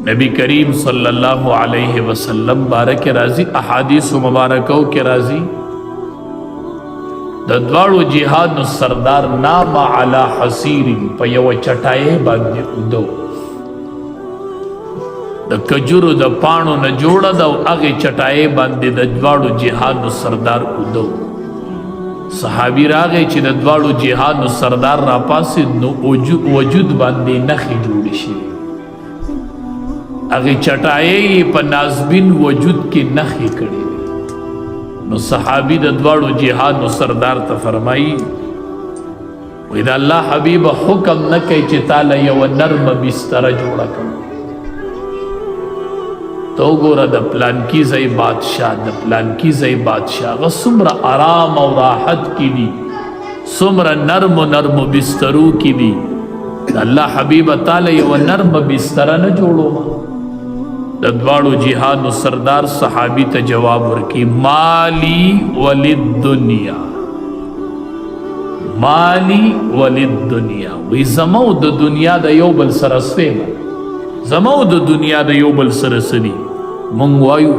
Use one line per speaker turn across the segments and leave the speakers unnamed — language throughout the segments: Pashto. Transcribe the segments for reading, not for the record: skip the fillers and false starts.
نبی کریم صلی اللہ علیہ وسلم بارک راضی احادیث مبارکو کے راضی د دوالو جہاد نو سردار نام علی حسیر پا یو چٹائے باندې ادو د کجورو د پانو نه جوړه دا هغه چټای باندې د دوالو جهاد نو سردار ودو صحابي راغی چې د دوالو جهاد نو سردار را پاسې نو وجود باندې نخي جوړ شي هغه چټای په نازبین وجود کې نخي کړي نو صحابي د دوالو جهاد نو سردار ته فرمایي و اذا الله حبيب حکم نه کوي چې تعالی یو نرم بستر جوړه کړي تو گورا د پلان کی زئی بادشاہ د پلان کی زئی بادشاہ غ سمر آرام او راحت کی دی سمر نرم نرم بسترو کی دی اللہ حبیب تعالی و نرم بستر نہ جوڑو ما د دوالو جہاد نو سردار صحابی ته جواب ورکی مالی وللدنیا مالی وللدنیا وی زمو د دنیا د یو بل سره سویم زمو د دنیا د یو بل سره سنی مونږ وایو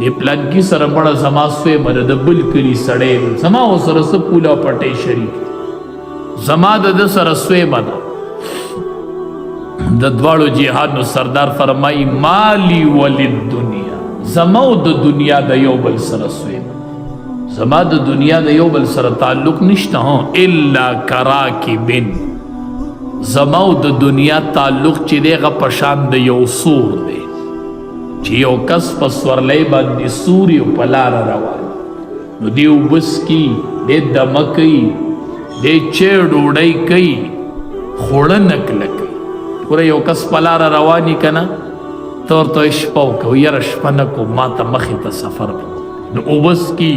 د پلان کی سره مړه زما سوی مده د بل کلی سړی زما سره سه پولا پټې شریک زما د سره سوی مده د دوالو جهاد نو سردار فرمای مالی وللدنیا زمو د دنیا د یو بل سره سوی زما د دنیا د یو بل سره تعلق نشته هو الا کراکبن زمو د دنیا تعلق چې دیغه پشان د یو سور دی چې یو کس په سورلۍ باندې سور یو په لاره روان نو دی وبس کی دی دمه کوي دی چې ډوډۍ کوي خوړه نکله کوي پوره یو کس په لاره رواني که نه ته ورته شپه وکړه یاره شپه نه کوم ما ته مخې ته سفر نو وبس کی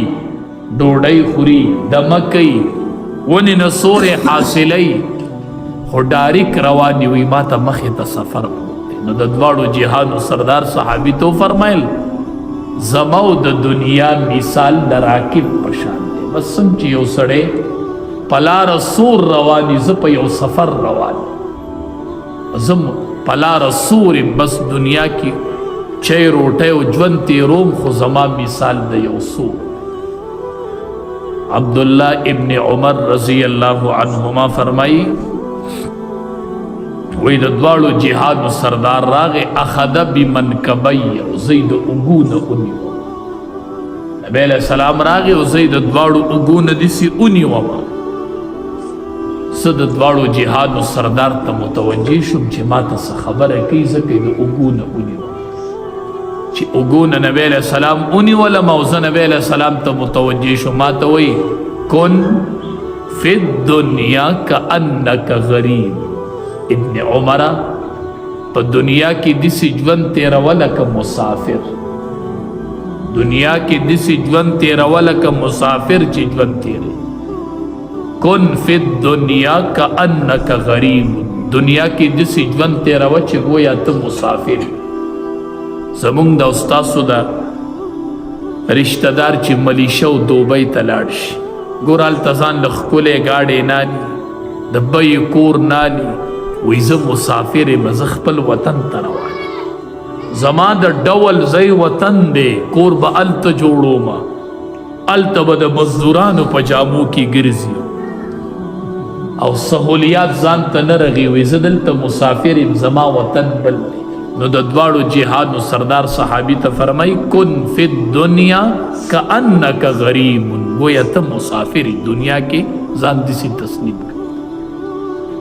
ډوډۍ خوري دمه کوي ونې نه سورې حاصلوي خو ډاریک رواني وي ما ته مخې ته سفر نو د دوالو جهاد سردار صحابي تو فرمایل زمو د دنیا مثال د راکب پشان دی بس څنګه چې یو سړی په لاره سور رواني زه په یو سفر روان زم په لاره سور بس دنیا کې چای روټۍ او ژوند تېروم خو زما مثال د یو سور عبداللہ ابن عمر رضی اللہ عنہما فرمائی وی د دوالو جهاد نو سردار راغ اخذ بمنکبی او زید اگون اونیو نبی علیہ السلام راغ او زید دوالو اگون دیسی اونیو صد دوالو جهاد نو سردار تا متوجه شم چه ما تا خبر کی زکی د اگون اونیو چه اگون نبی علیہ السلام اونیو لما اوز نبی علیہ السلام تا متوجه شم ما تا وی کن فی الدنیا کانک غریب ابن عمر پا دنیا کی دسی جون تیرا ولکا مسافر دنیا کی دسی جون تیرا ولکا مسافر چی جون تیرے کن فی الدنیا کا انکا غریب دنیا کی دسی جون تیرا وچی گویا تا مسافر زمونگ دا استاسو دا رشتہ دار چی ملیشو دوبئی تلاڑش گورال تزان لخکولے گاڑے نانی دبئی کور نانی ویزه مسافر مزخ پل وطن تروانی زما د ډول زی وطن دی کور به الته جوړو ما الته به د مزدورانو په جامو کې ګرځي او سهولیات ځان ته نه رغي ویزه دلته مسافر زما وطن بل نو د دواړو جهاد نو سردار صحابي ته فرمای کن فی الدنیا کانک غریب گویا ته مسافر دنیا کې ځان دسی تسلیم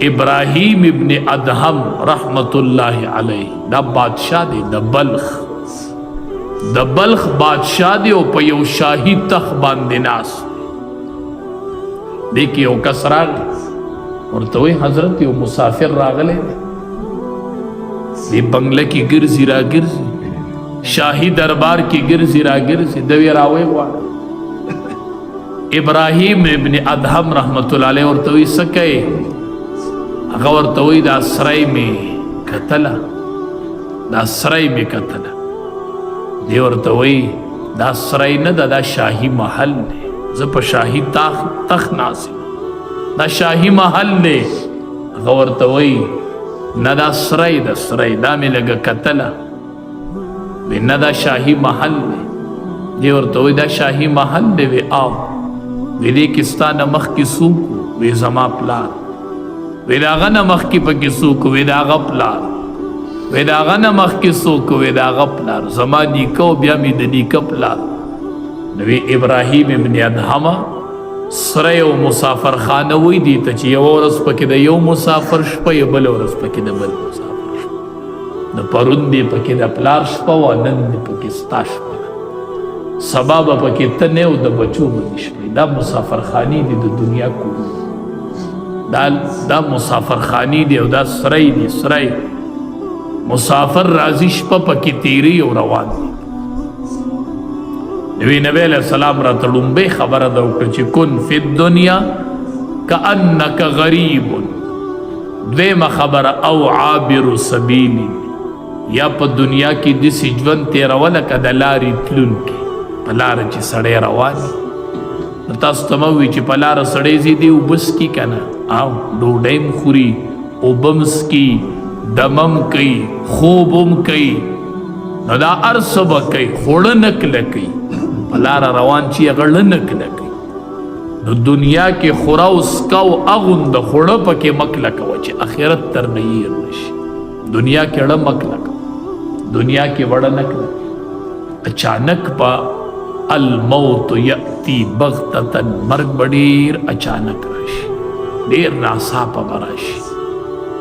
ابراہیم ابن ادہم رحمت اللہ علیہ دا بادشاہ دے دا بلخ بادشاہ دے او پا یو شاہی تخ باندے ناس دیکھیں او کس راگ اور توی حضرت یو مسافر راگلے دی بنگلے کی گرزی را گرزی شاہی دربار کی گرزی را گرزی دوی راوے وارا ابراہیم ابن ادہم رحمت اللہ علیہ اور توی سکے غور توی دا سرائی میں کتلا دا سرائی میں کتلا دیور توی دا سرائی نه دا شاہی محل دے زپ شاہی تخ ناسی دا شاہی محل دے غور توی نه دا سرای د سرای دا مې لږه کتله وی نه دا شاهي محل دی دی ورته وی دا شاهي محل دی وی آو وی دې کې ستا نه مخکې څوک وی زما پلار وی د هغه نه مخکې پکې څوک وی د هغه پلار وی د هغه نه مخکې څوک وی د هغه پلار زما نیکه او بیا مې د نیکه پلار نو وی ابراهیم ابن ادهم سره یو مسافر خانه وی دی ته چې یو ورځ پکې د یو مسافر شپه یو بل ورځ پکې د بل مسافر شپه د پرون دی پکې د پلار شپه و نن دی پکې ستا شپه سبا به پکې ته نه او د بچو باندې شپه دا مسافر خانی دی د دنیا کولو دا مسافر خانی دی او دا سرای دی سرای مسافر راضی شپه پکې تیری او روان دی نبی علیہ السلام را تلومبے خبر دا وکړه چې کن فی الدنیا کأنک غریب دویمه خبر او عابر سبیل یا په دنیا کې داسې ژوند تیروله که د لارې تلونکی په لاره چې سړی روان نو تاسو ته مه وي چې په لاره سړی ځي دی اوبه څکي که نه او ډوډۍ م خوري اوبه م څکي دمه م کوي خوب هم کوي نو دا هر څه به کوي خوړه نه کلکوي په لاره روان چې هغه ړه نه کلکوي نو دنیا کې خوره او څکه او اغونده خوړه پکې مه کلکوه چې آخرت تر نه هیر نشي دنیا کې ړه مه کلکوه دنیا کې وړه نه کلکوه اچانک په الموت یأتی بغتتن مرگ بډیر اچانک راشي ډیر ناڅاپه به راشي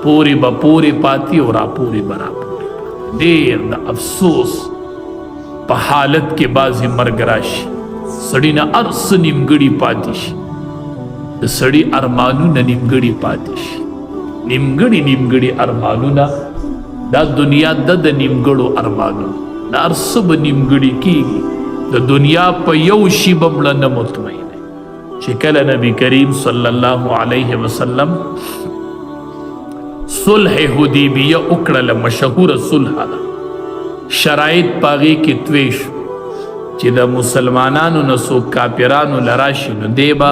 پوری به پوری پاتی او را پوری به را پوری پاتی ډیر د افسوس په حالت کې بعضې مرګ راشي سړي نه هر څه نیمګړي پاتې شي د سړي ارمانونه نیمګړي پاتې شي نیمګړي ارمانونه دا دنیا د نیمګړو ارمانونه دا هر څه به نیمګړي کېږي د دنیا په یو شي به مړه نه مطمئن چې کله نبی کریم صلی الله علیه وسلم صلح حدیبیه وکړله مشهوره صلح ده شرایط پاغې کې توی شو چې د مسلمانانو نه څوک کافرانو له راشي نو دی به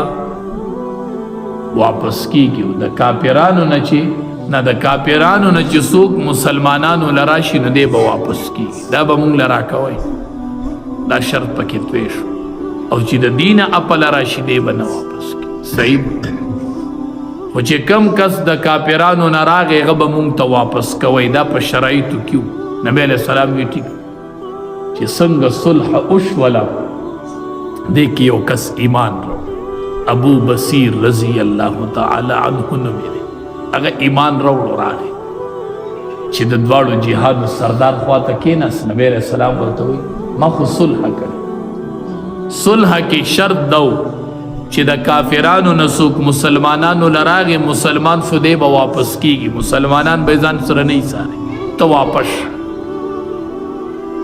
واپس کېږي د کافرانو نه چې څوک مسلمانانو له راشي نو دی به واپس کېږي دا به مونږ له راکوئ دا شرط پکې توی شو او چې د دینه اپله راشي دی به نه واپس کېږي صحیح خو چې کم کس د کافرانو نه راغی هغه به مونږ ته واپس کوئ دا په شرایطو کې و نبی علیہ السلام وی ٹھیک چې څنګه صلح وشوله دې کې یو کس ایمان راوړ ابو بصیر رضی الله تعالی عنه نوم یې هغه ایمان راوړ راغی چې د دواړو جهاد سردار خواته کېناست نبی علیہ السلام ورته وی ما خو صلح کړی صلح کې شرط دو چې د کافرانو نه څوک مسلمانانو له راغی مسلمان شو دی به واپس کېږي مسلمانان به ځان سره نه ایساري ته واپس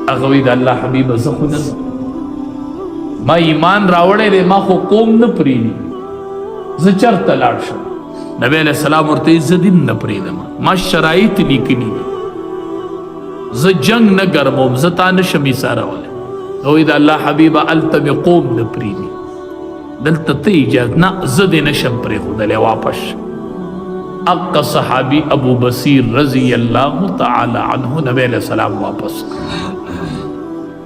هغه وی د الله حبیب زه خو نه ما ایمان راوړی دی ما خو قوم نه پرېږدي زه چېرته لاړ شم نبی علیہ السلام ورته زه دین نه پرېږدم ما شرایط لیکلي دي زه جنگ نه ګرموم زه تا نشم ایسارولی وی د الله حبیبه هلته مې قوم نه پرېږدي دلته ته اجازه نه زه دې نشم پرېښودلی واپس اقا صحابی ابو بصیر رضی اللہ تعالی عنہ نبی علیہ السلام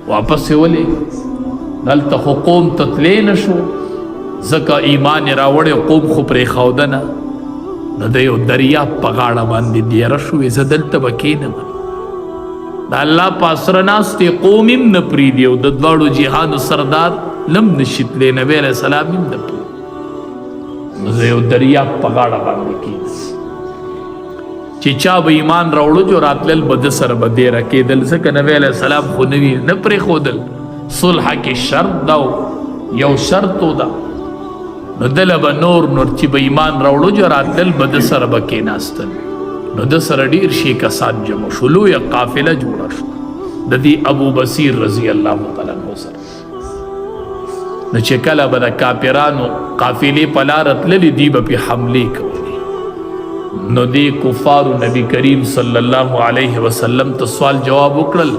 واپس ولی دلته خو قوم تتلی نشو ځکه ایمان راوړی قوم خو پرېښوده نه نو د یو دریاب په غاړه باندې دیره شوې زه دلته به کښېنم د الله په اسره ناستې قوم هم نه پرېږدي او د دواړو جهادو سردار لم نشي تللی نبی علیہ السلام هم نه پرېږدي نو زه یو دریاب په غاړه باندې کښېنم چې چا به ایمان راوړو جو راتلل به د سره به دیره کېدل ځکه نبی علیہ السلام خو نوي نه پرېښودل صلح کې شرط ده یو شرط ده نو دله به نور چې به ایمان راوړو جو راتلل به د سره به کېناستل نو د سره ډېر شي کسان جمع شو لویه قافله جوړه شوه د دې ابو بصیر رضی الله تعالی عنه سره نو چې کله به د کافرانو قافلې په لاره تللې دي به پې حملې کولې نو دی کفارو نبی کریم صلی الله علیه وسلم ته سوال جواب وکړل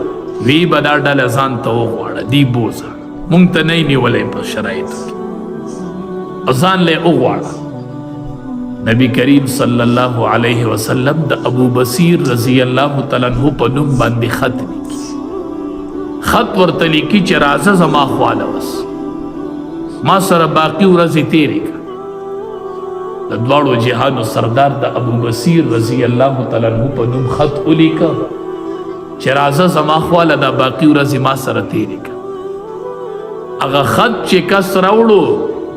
وی به دا ډله ځان ته وغواړه دی بوځه مونږ ته نه یې نیولی په شرایطو کې ځان له یې وغواړه نبی کریم صلی الله علیه وسلم د ابو بصیر رضی الله تعالی عنہ په نوم باندې خط لیکي. خط ورته لیکي چې راځه زما خواله وس، ما سره باقی ورځې تیرې کړه. د دواړو جهانو سردار د ابو بصیر رضی الله تعالی عنہ په نوم خط ولیکه چې راځه زما خواله دا باقی ورځې ما سره تیرې کړه. هغه خط چې کس راوړو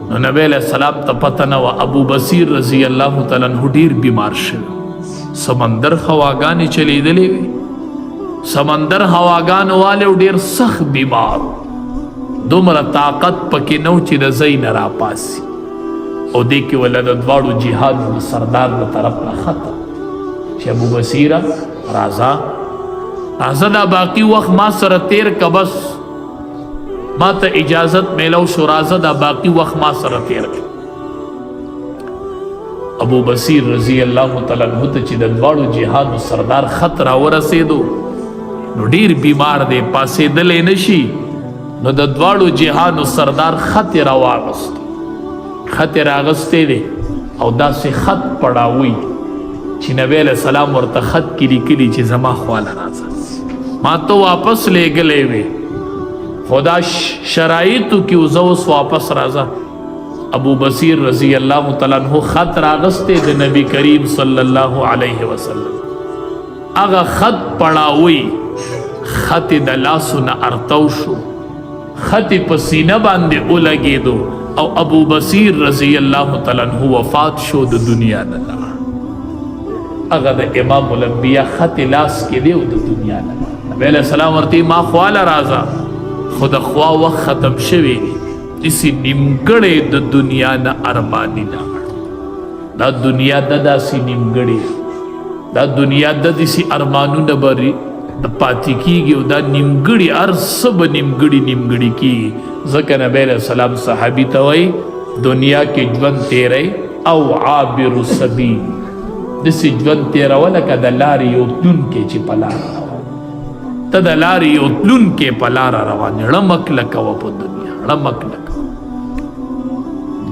نو نبی علیہ السلام ته پته نه وه ابو بصیر رضی الله تعالی عنہ ډیر بیمار شوی. سمندر هواګانې چلیدلې وي، سمندر هواګانو والے ډیر سخت بیمار، دومره طاقت پکې نو چې د ځای نه راپاسي. او دې کې ولا د دواړو جهاد سردار د طرف نه خط چې ابو بصیره راځه دا باقی وخت ما سره تیر که بس ما ته اجازت میلو شو، راځه دا باقی وخت ما سره تیر کړه. ابو بصیر رضی الله تعالی عنہ ته چې د دواړو جهادو سردار خط را ورسېدو نو ډیر بیمار دی، پاسېدلی نشي. نو د دواړو جهادو سردار خط را واغست، خط راغستی دی او داسې خط پړاوی چې نبی علیہ السلام ورته خط کې لیکلي چې زما خواله راځه، ما ته واپس لیږلی وی خدا شرایطو کې اوس اوس واپس راځه. ابو بصیر رضی اللہ تعالی عنہ خط راغستے د نبی کریم صلی اللہ علیہ وسلم. اغا خط پڑاوی، خط د لاسو نه ارتو شو، خط پسینه باندې ولګېدو او ابو بصیر رضی اللہ تعالی عنہ وفات شو د دنیا نه. اغا د امام الانبیاء خط لاس کې دیو د دنیا نه. نبی علیہ السلام ورته ما خواله راځه، خود خوا وقت ختم شوی اسی نیمګړی د دنیا نه ارمانی لاړ. دا دنیا داسې نیمګړی، دا دنیا داسې ارمانونه بری د پاتې کیږي او دا نیمګړي هر څه به نیمګړي کیږي. ځکه نبی علیہ السلام صحابي ته وایي دنیا کې ژوند تیری او عابر السبیل، داسې ژوند تیروه لکه د لارې یو تلونکی چې په لاره ته د لارې یو تلونکی په لاره روان یې، ړمک لکه وه په دنیا، ړمک لکه.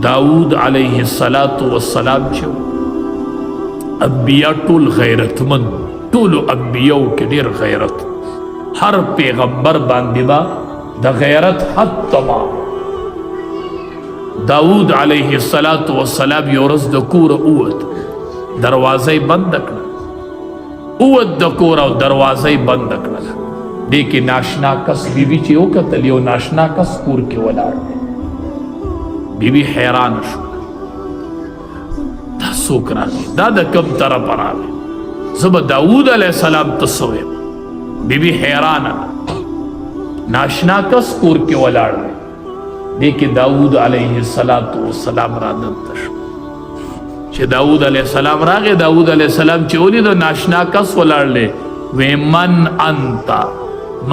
داود علیه السلام چې انبیا ټول غیرتمند، ټولو انبیاو کې ډېر غیرت، هر پیغمبر باندې به د غیرت حد تمام. داود علیه السلام یو ورځ د کوره ووت، دروازه یې بنده کړه، ووت د کوره او دروازه یې بنده کړله. دې کې ناشنا کس بیبي چې وکتل یو ناشنا کس کور کې ولاړ دی. بیبي حیران شو، دا څوک راغی، دا د کوم طرفه راغی، زه به داود علیه السلام ته څه ویم. بیبي حیرانه ده، ناشنا کس کور کې ولاړ دی. دې کې داود علیه السلام را دنته شو. چې داود علیه السلام راغی، داود علیه السلام چې ولید ناشنا کس ولاړ دی، وی من انتا،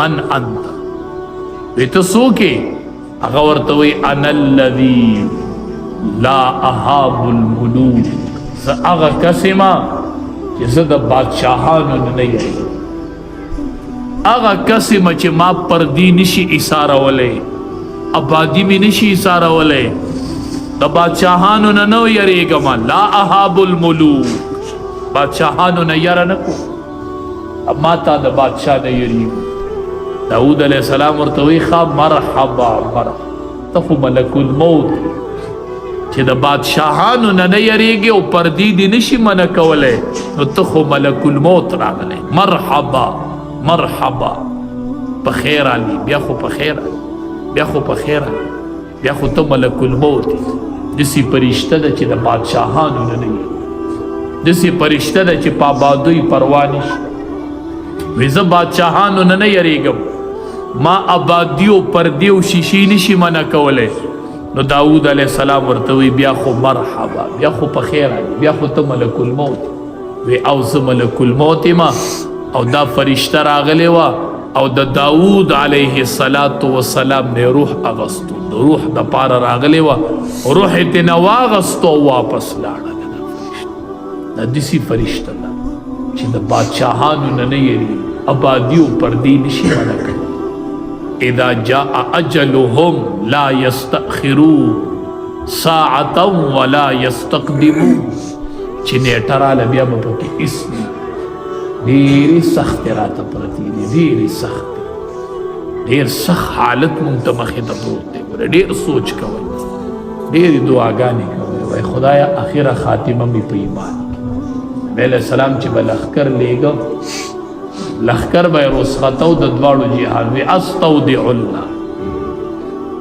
من انت، وی ته څوک یې؟ هغه ورته وی انا الذی لا اهاب الملوک، زه هغه کس یم چې زه د بادشاهانو نه یریږم، هغه کس یم چې ما پردي نشي ایسارولی، آبادي مې نشي ایسارولی، د بادشاهانو نه نه یریږم. لا اهاب الملوک، بادشاهانو نه یره نه کوم، ما تا د بادشاہ نه یریږم. داود علیہ السلام ورته وی خواب مرحبا مرحبا، ته خو ملک الموت چې د بادشاهانو نه نه یریږي او پردي دې نشي منع کولی، نو ته خو ملک الموت راغلی. مرحبا مرحبا، په خیر علی، بیا خو په خیر علی، بیا خو په خیر علی، بیا خو ته ملک الموت داسې فرشته ده چې د بادشاهانو نه نه یریږي، داسې فرشته ده چې په آبادۍ پروا نشي. وی زه بادشاهانو نه نه یریږم، ما آبادي او پردي او شیشې نشي منع کولی. نو داود علیہ السلام ورته وی بیا خو مرحبا، بیا خو په خیر علی، بیا خو ته ملک الموت. وی او زه ملک الموت یم او دا فرشته راغلی وه او د داود علیه السلام نه روح اغستو، د روح د پاره راغلی وه، روح یې ترې نه واغستو او واپس لاړه. دا داسې فرشته ده چې د بادشاهانو نه نه یریږي، آبادي او پردي نشي منع کولی. اذا جاء اجلهم لا يستأخرون ساعة ولا يستقدمون. چې نیټه راله بیا به پکې هېڅ نه ډېرې سختې راته پرتې دي ډېرې سختې ډېر سخت حالت مونږ ته مخې ته پروت دی ګوره ډېر سوچ کوئ ډېرې دعاګانې کوئ وایي خدایه اخره خاتمه مې په ایمان کې نبی علیه السلام چې به لښکر لیږه لښکر به یې رسختو د دواړو جهان وي استودع الله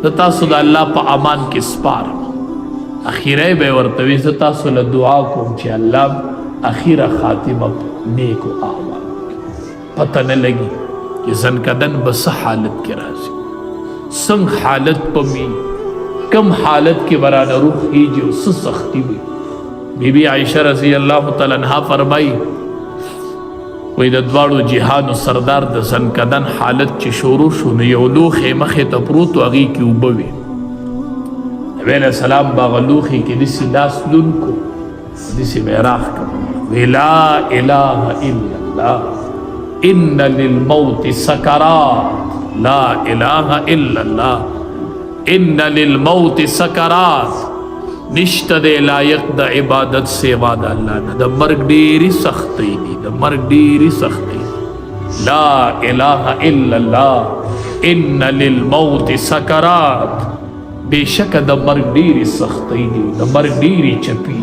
زه تاسو د الله په امان کې سپارم اخیری به یې ورته وي زه تاسو له دعا کوم چې الله اخیره خاتمه نیکو اعمال پته نه لګي چې زنکدن به څه حالت کې راځي څنګه حالت به وي کم حالت کې به رانه روح خیږي او څه سختي وي بی بی عائشہ رضی اللہ تعالی عنہا فرمائی وی د دواړو جهانو سردار د زنکدن حالت چې شروع شو نو یو لوښی مخې ته پروت و هغې کې اوبه وې نبی علیه السلام به هغه لوښي کې داسې لاس لوند کو داسې به یې راښکته وی لا اله الا الله ان للموت سکرات لا اله الا الله ان للموت سکرات نشته دی لایق د عبادت سوا د الله نه د مرګ ډېرې سختۍ دي د مرګ ډېرې سختۍ لا اله الا الله ان للموت سکرات بېشکه د مرګ ډېرې سختۍ دي د مرګ ډېرې چپي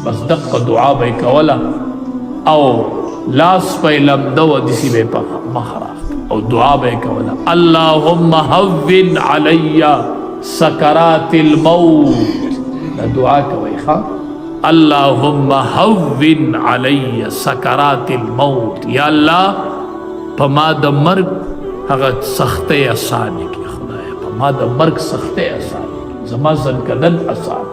بس دقه دعا به یې کوله او لاس به یې لمده و داسې به یې په مخ راغله او دعا به یې کوله اللهم هون علی سکرات الموت دا دعا کوي ښه اللهم هون علی سکرات الموت یا الله په ما د مرګ هغه سختۍ اسانه کړي خدایه په ما د مرګ سختۍ اسانه کړي زما زنکدن اسان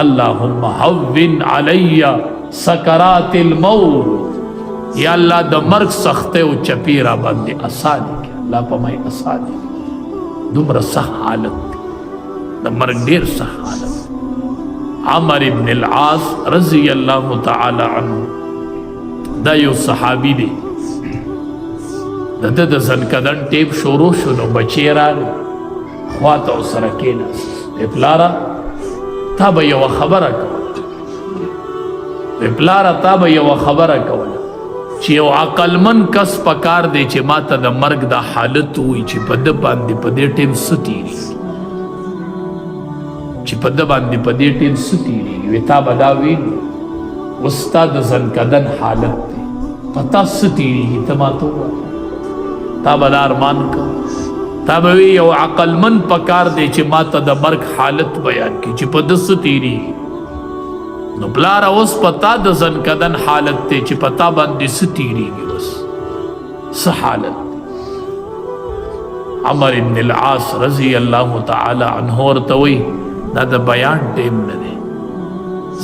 اللهم هون علی سکرات الموت یا الله د مرګ سختۍ او چپی را باندې اسانه کړي الله په ما اسانه دومره سخت حالت د مرګ ډېر سخت حالت عمر ابن العاص رضی اللہ تعالی عنہ دا یو صحابی دی د زنکدن ټیپ شروع شو نو بچی راغی خواته ورسره کېناست پلاره تا به یوه خبره کوله پلاره تا به یوه خبره کوله چې یو عقلمند کس پکار دی چې ما ته د مرګ د حالت وایي چې په ده باندې په دې ټیم څه تېرېږي چې په ده باندې په دې ټیم څه تېرېږي وی تا به دا ویلي اوس ستا د زنکدن حالت دی په تا څه تېرېږي ته ما ته ووایه تا به دا ارمان کوه تا به وی یو عقلمند پکار دی چې ما ته د مرګ حالت بیان کړي چې په ده څه تېرېږي نو پلاره اوس په تا د زنکدن حالت دی چې په تا باندې څه تېرېږي اوس څه حالت عمر ابن العاص رضی اللہ تعالی عنہ ورته وی دا د بیان ټیم نه دی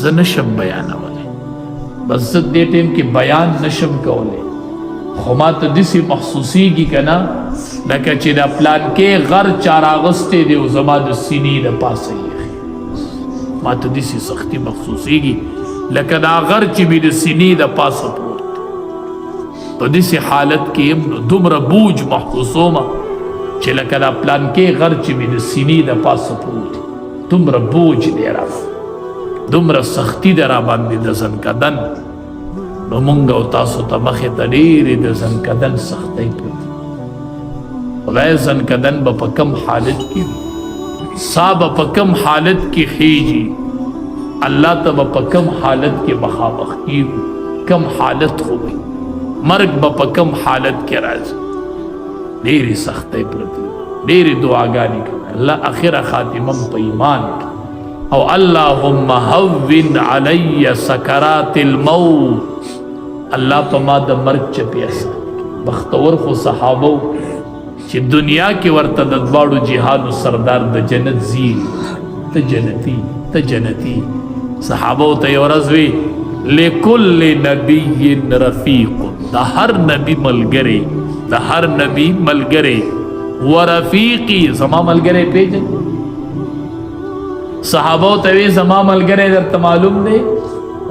زه نشم بیانولی بس زه دې ټیم کې بیان نشم کولی خو ما ته داسې محسوسیږي که نه لکه چې د پلانکې غر چا راغستی دی او زما د سینې د پاسه یې ما ته داسې سختي محسوسیږي لکه دا غر چې مې د سینې د پاسه پروت په داسې حالت کې یم نو دومره بوج محسوسومه چې لکه دا پلانکې غر چې مې د سینې د پاسه پروت دومره بوج دی را دومره سختی دی را باندې د زنکدن نو مونږ او تاسو ته مخې ته ډېرې د زنکدن سختۍ پرتې خدای زنکدن به په کم حالت کې وي سا به په کم حالت کې خیږي الله ته به په کم حالت کې مخامخ کېږو کم حالت خو وي مرګ به په کم حالت کې راځي ډېرې سختۍ پرتې ډېرې دعاګانې کوي الله اخره خاتمه په ایمان کې او اللهم هون علی سکرات الموت الله په ما د مرګ چپی اسان بختور خو صحابو چې دنیا کې ورته د دواړو جهانو سردار د جنت زیر ته جنتی ته جنتی صحابو ته یو ورځ وی لکل نبی رفیق د هر نبی ملګری د هر نبی ملګری ورفیقی زما ملګری پیژن صحابو ته وی زما ملګری درته معلوم دی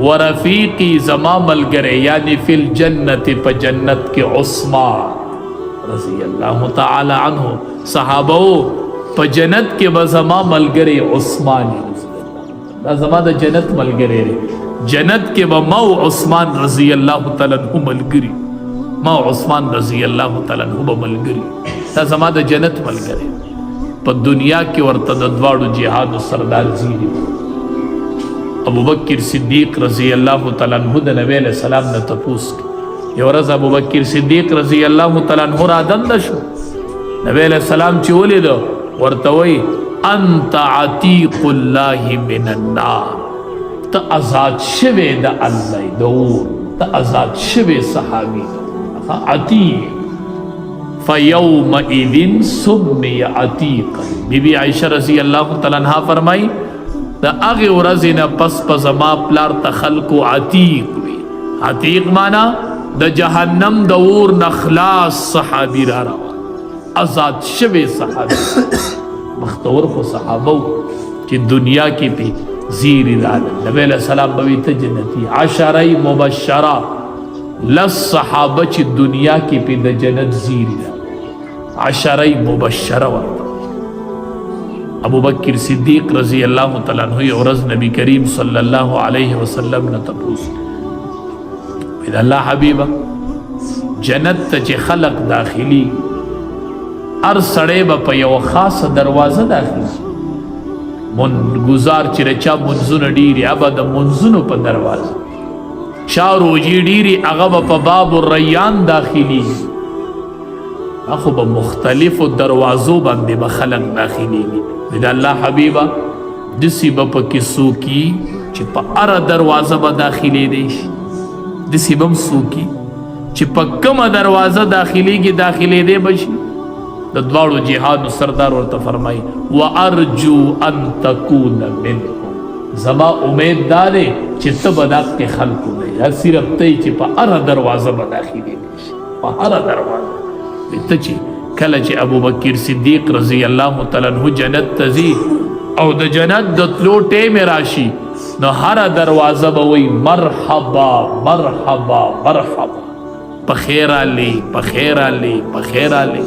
ورفیقی زما ملګری یعنی فی الجنت په جنت کې عثمان رضی اللہ تعالی عنہ صحابو په جنت کې به زما ملګری عثمان دا زما د جنت ملګری دی جنت کې به ما او عثمان رضی الله تعالی عنہ ملګری، ما او عثمان رضی الله تعالی عنہ به ملګری، دا زما د جنت ملګری. په دنیا کې ورته د دواړو جهاد سردار زیری ابوبکر صدیق رضی الله تعالی عنہ د نبی علیہ السلام نه تپوس. یو ورځ ابوبکر صدیق رضی الله تعالی عنہ را دنده شو، نبی علیہ السلام چې ولید ورته وی انت عتیق الله من النار، ته آزاد شوی د الله د اور، ته آزاد شوی صحابي عتیق. فیومئذ سمی عتیقا. بی بی عائشہ رضی اللہ تعالی عنہ فرمائی دا اغی ورځې نه پس په زما پلار ته خلقو عتیق وی. عتیق مانا د جهنم د اور نه خلاص صحابي را روان، آزاد شوی صحابي. مختور خو صحابو چې دنیا کې پی زیری راغله. نبی علیہ السلام به ته جنتی، عشره مبشره، لس صحابه چې دنیا کې پی د جنت زیری راغله، عشره مبشره ورته. ابو بکر صدیق رضی اللہ تعالی عنہ یو ورځ نبی کریم صلی الله علیه وسلم نه تپوس کړه، الله حبیبه جنت ته چې خلق داخلي هر سړی به په یو خاصه دروازه داخلي. گزار چې رچا منځونه ډیری هغه د منځونو په دروازه، چا روجي ډیری هغه به په باب الریان داخلي. اخو به مختلفو دروازو باندې به خلق داخليږي. د الله حبیبه دسی به پکې سوکي چې په هره دروازه به داخلي دی شي، دسی به هم سوکي چې په کومه دروازه داخلي دی بشي. د دواړو جهاد سردار ورته فرمایي وارجو ان تكون منهم، زما امید دا دی چې ته به دغه خلقو دی، یا صرف ته چې په هره دروازه به داخلي دی شي، په هره دروازه. ته چې کله چې ابو بکر صدیق رضی الله تعالی عنہ جنت ته ځي او د جنت د تلو ټیم راشي، نو هر دروازه به وي مرحبا مرحبا مرحبا، په خیر علی په خیر علی په خیر علی.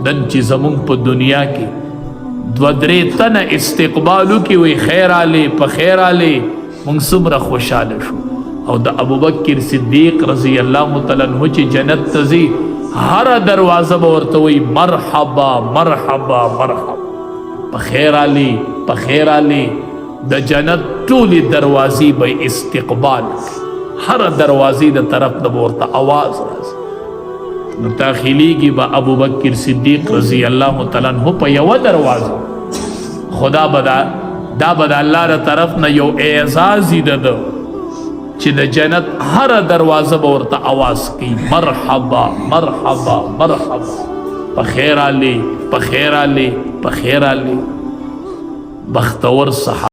نن چې زمونږ په دنیا کې دو درې تنه استقبالو کې وي خیر علی په خیر علی، مونږ څومره خوشحاله شو. او د ابو بکر صدیق رضی الله تعالی عنہ چې جنت ته ځي هر دروازه به ورته وي مرحبا مرحبا مرحبا، په خیر علی په خیر علی. د جنت ټولې دروازې به استقبال، هر دروازې د طرف نه ورته آواز راځي. نو داخليږي به ابو بکر صدیق رضی الله تعالی عنہ په یوه دروازه، خدا دا به د الله له طرف نه یو اعزاز ده چې د جنت هر دروازه به ورته آواز کوي مرحبا مرحبا مرحبا، په خیر علی په خیر علی په خیر علی. بختور صحابه